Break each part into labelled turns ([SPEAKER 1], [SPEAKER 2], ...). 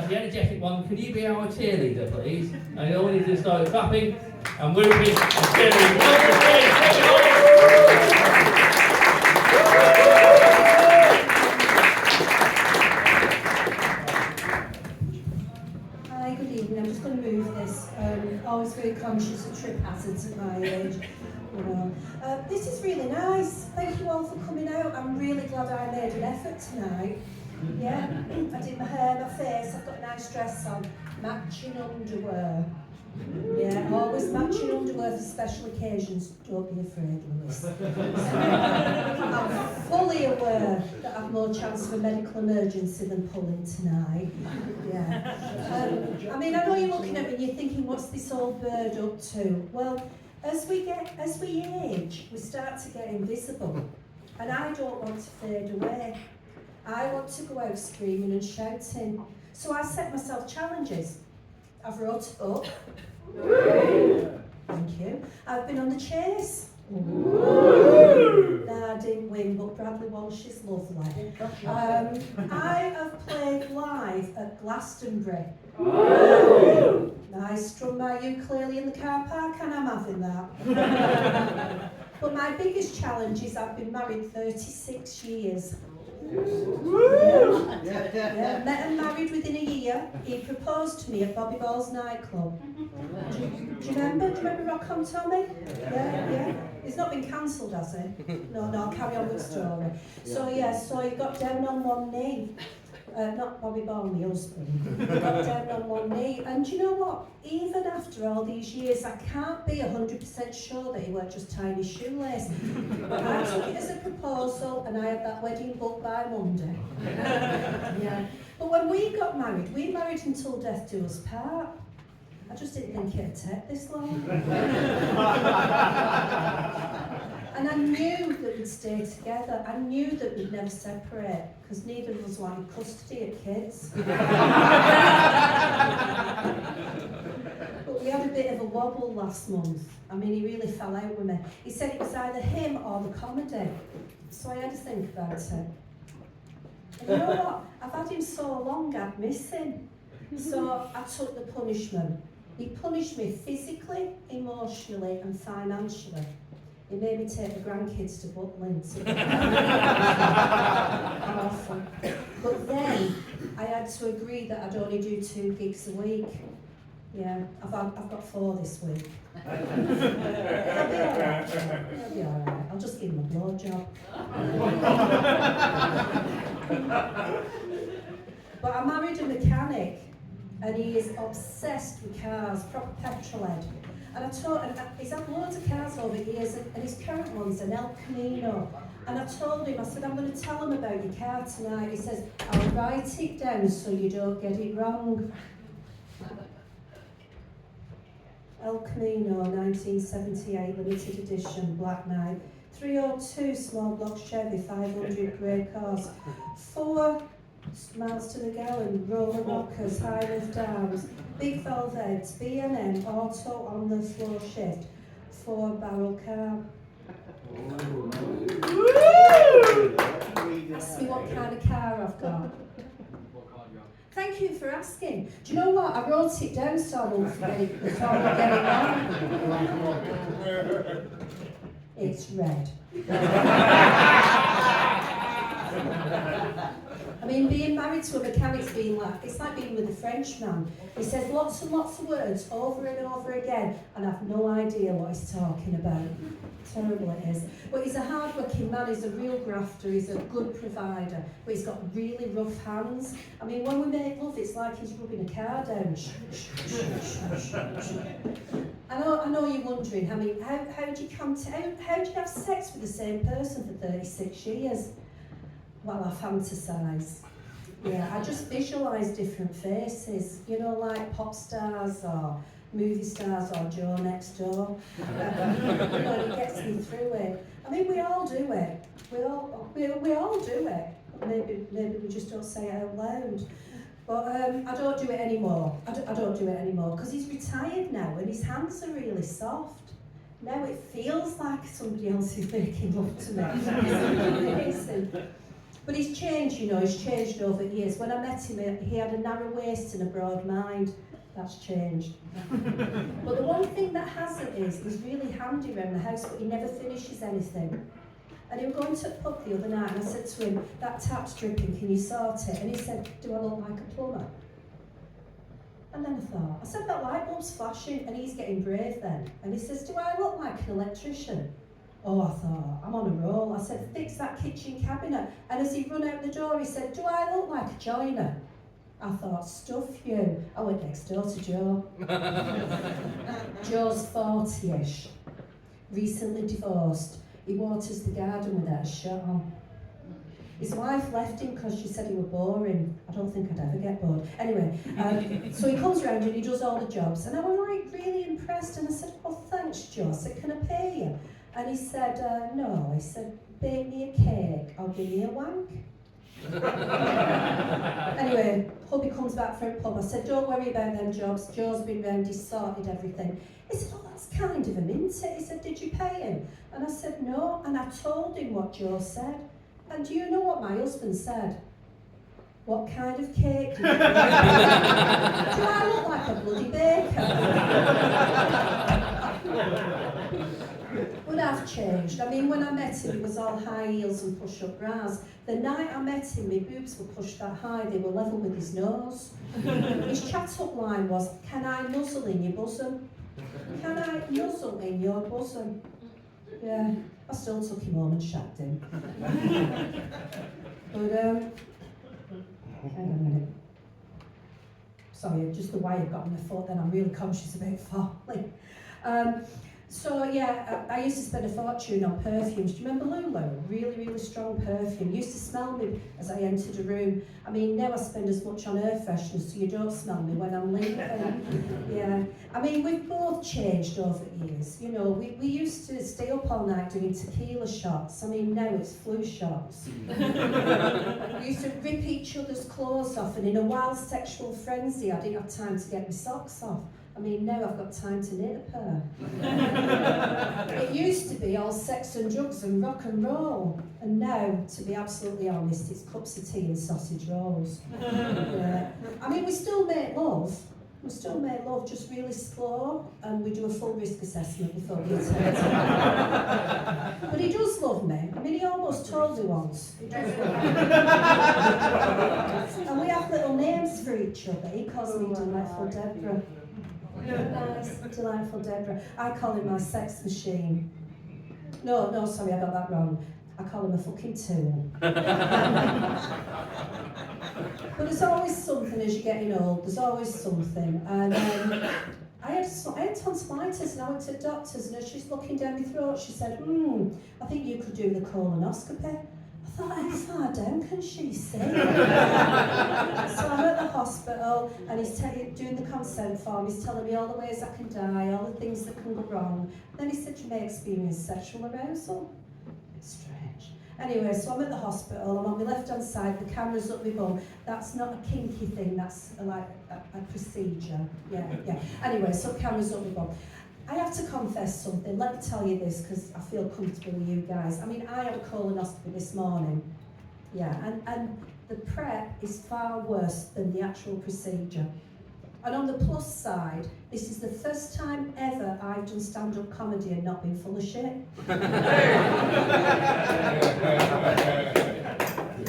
[SPEAKER 1] the energetic one, can you be our cheerleader, please? And all we need to do is start clapping and whooping and cheering.
[SPEAKER 2] Hi, good evening. I'm just going to move this. Always very conscious of trip hazards at my age. You know. This is really nice. Thank you all for coming out. I'm really glad I made an effort tonight. Yeah, I did my hair, my face. I've got a nice dress on. Matching underwear. Yeah, always matching underwear for special occasions. Don't be afraid, Lewis. I'm fully aware that I've more chance of a medical emergency than pulling tonight. Yeah. I mean, I know you're looking at me and you're thinking, what's this old bird up to? Well, as we age, we start to get invisible. And I don't want to fade away. I want to go out screaming and shouting. So I set myself challenges. I've wrote a book. Thank you. I've been on the chase. No, I didn't win, but Bradley Walsh is lovely. I have played live at Glastonbury. I strummed my ukulele in the car park and I'm having that. But my biggest challenge is I've been married 36 years. Yeah, met and married within a year. He proposed to me at Bobby Ball's nightclub. Do you remember? Do you remember Rock on Tommy? Yeah. He's not been cancelled, has he? No, I'll carry on with the story. So he got down on one knee. Not Bobby Ball, my husband. He got down on one knee. And do you know what? Even after all these years, I can't be 100% sure that he weren't just tying his shoelace. I took it as a proposal and I had that wedding booked by Monday. Yeah. But when we got married, we married until death do us part. I just didn't think it'd take this long. And I knew that we'd stay together. I knew that we'd never separate, because neither of us wanted custody of kids. But we had a bit of a wobble last month. I mean, he really fell out with me. He said it was either him or the comedy. So I had to think about it. And you know what? I've had him so long, I'd miss him. So I took the punishment. He punished me physically, emotionally and financially. He made me take the grandkids to Butlins. Awful. But then I had to agree that I'd only do 2 gigs a week. Yeah, I've got 4 this week. It'll be alright. It'll be alright. I'll just give him a blowjob. But I married a mechanic and he is obsessed with cars, proper petrol head. And he's had loads of cars over the years, and his current one's an El Camino. And I told him, I said, I'm going to tell him about your car tonight. He says, I'll write it down so you don't get it wrong. El Camino, 1978, limited edition, Black Knight. 302 small block Chevy, 500 grey cars. 4 miles to the gallon, roller rockers, high lift arms, big valve heads, B&M, auto on the floor shift, 4-barrel car. Ask me what kind of car I've got. Thank you for asking. Do you know what? I wrote it down so I won't forget it before I get it wrong. It's red. I mean, being married to a mechanic's being like, it's like being with a Frenchman. He says lots and lots of words over and over again, and I've no idea what he's talking about. Terrible it is. But he's a hard-working man, he's a real grafter, he's a good provider, but he's got really rough hands. I mean, when we make love, it's like he's rubbing a car down. I know you're wondering, I mean, how do you have sex with the same person for 36 years? Well, I fantasise. Yeah, I just visualise different faces, you know, like pop stars or movie stars or Joe next door. You know, it gets me through it. I mean, we all do it. We all do it. Maybe we just don't say it out loud. But I don't do it anymore. I don't do it anymore because he's retired now and his hands are really soft. Now it feels like somebody else is making love to me. It's amazing. But he's changed, you know, he's changed over the years. When I met him, he had a narrow waist and a broad mind. That's changed. But the one thing that hasn't is, he's really handy around the house, but he never finishes anything. And he was going to the pub the other night, and I said to him, that tap's dripping, can you sort it? And he said, do I look like a plumber? And then I said, that light bulb's flashing, and he's getting brave then. And he says, do I look like an electrician? Oh, I thought, I'm on a roll. I said, fix that kitchen cabinet. And as he run out the door, he said, do I look like a joiner? I thought, stuff you. I went next door to Joe. Joe's 40-ish, recently divorced. He waters the garden without a shirt on. His wife left him because she said he was boring. I don't think I'd ever get bored. Anyway, so he comes around and he does all the jobs. And I was like really impressed, and I said, well, thanks, Joe. I said, can I pay you? And he said, no. He said, bake me a cake, I'll give you a wank. Anyway, hubby comes back from the pub. I said, don't worry about them jobs. Joe's been round, he's sorted everything. He said, oh, that's kind of a minter. He said, did you pay him? And I said, no. And I told him what Joe said. And do you know what my husband said? What kind of cake do you do? Do I look like a bloody baker? But I've changed. I mean, when I met him, he was all high heels and push-up bras. The night I met him, my boobs were pushed that high, they were level with his nose. His chat-up line was, can I nuzzle in your bosom? Can I nuzzle in your bosom? Yeah, I still took him home and shagged him. But, hang on a minute. Sorry, just the way I've got on my foot, then I'm really conscious about falling. So yeah, I used to spend a fortune on perfumes. Do you remember Lulu? Really, really strong perfume. Used to smell me as I entered a room. I mean, now I spend as much on air fresheners so you don't smell me when I'm leaving. Yeah. I mean, we've both changed over the years. You know, we used to stay up all night doing tequila shots. I mean, now it's flu shots. We used to rip each other's clothes off, and in a wild sexual frenzy, I didn't have time to get my socks off. I mean, now I've got time to knit a pair. It used to be all sex and drugs and rock and roll. And now, to be absolutely honest, it's cups of tea and sausage rolls. Yeah. I mean, we still make love. We still make love, just really slow, and we do a full risk assessment before we attempt it. But he does love me. I mean, he almost told me once. He does love me. And we have little names for each other. He calls me Delightful Deborah. Nice, Delightful Deborah. I call him my sex machine. No, sorry, I got that wrong. I call him a fucking tool. But there's always something as you're getting old, there's always something. And I had tonsillitis, and I went to the doctor's, and as she's looking down my throat, she said, I think you could do the colonoscopy. I thought, how far down can she see? So I'm at the hospital, and he's doing the consent form. He's telling me all the ways I can die, all the things that can go wrong. Then he said, you may experience sexual arousal. It's strange. Anyway, so I'm at the hospital. I'm on my left-hand side. The camera's up my bum. That's not a kinky thing. That's like a procedure. Yeah. Anyway, so camera's up my bum. I have to confess something. Let me tell you this, because I feel comfortable with you guys. I mean, I had a colonoscopy this morning. Yeah, and the prep is far worse than the actual procedure. And on the plus side, this is the first time ever I've done stand-up comedy and not been full of shit.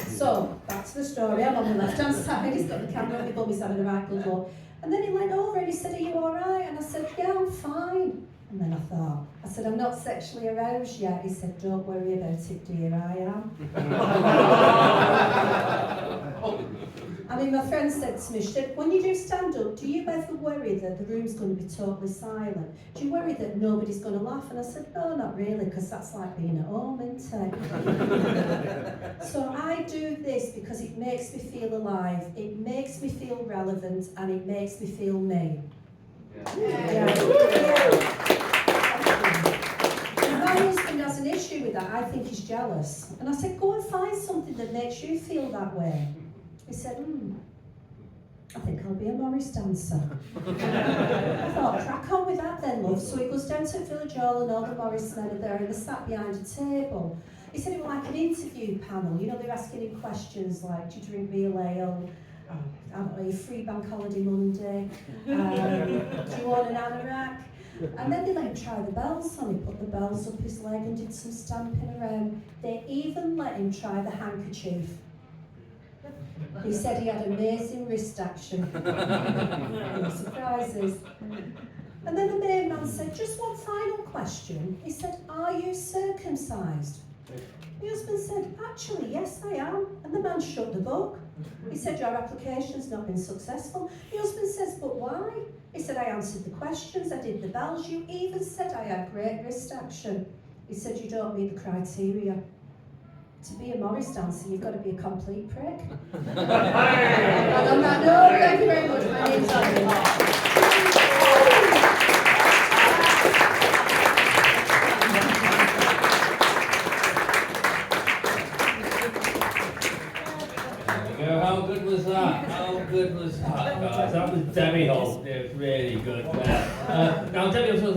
[SPEAKER 2] So, back to the story. I'm on the left-hand side, he's got the camera on my bum, he's having a right good look. And then he leant over and he said, are you all right? And I said, yeah, I'm fine. And then I said, I'm not sexually aroused yet. He said, don't worry about it, dear, I am. I mean, my friend said to me, she said, when you do stand-up, do you ever worry that the room's going to be totally silent? Do you worry that nobody's going to laugh? And I said, no, not really, because that's like being at home, isn't it? So I do this because it makes me feel alive, it makes me feel relevant, and it makes me feel me. Yeah. My husband has an issue with that. I think he's jealous. And I said, go and find something that makes you feel that way. He said, I think I'll be a Morris dancer. I thought, crack on with that then, love. So he goes down to Village Hall, and all the Morris men are there, and they're sat behind a table. He said it was like an interview panel. You know, they're asking him questions like, do you drink real ale? I don't know, free bank holiday Monday? Do you own an anorak? And then they let him try the bells on. He put the bells up his leg and did some stamping around. They even let him try the handkerchief. He said he had amazing wrist action. No surprises. And then the main man said, just one final question. He said, are you circumcised? The husband said, actually, yes, I am. And the man shut the book. He said, your application's not been successful. The husband says, but why? He said, I answered the questions, I did the bells. You even said I had great wrist action. He said, you don't meet the criteria. To be a Morris dancer, you've got to be a complete prick. And on that note, thank you very much. My name's Annie.
[SPEAKER 1] How good was that? How good was that, guys? That was Debbie Holt. It was really good. Now, Debbie also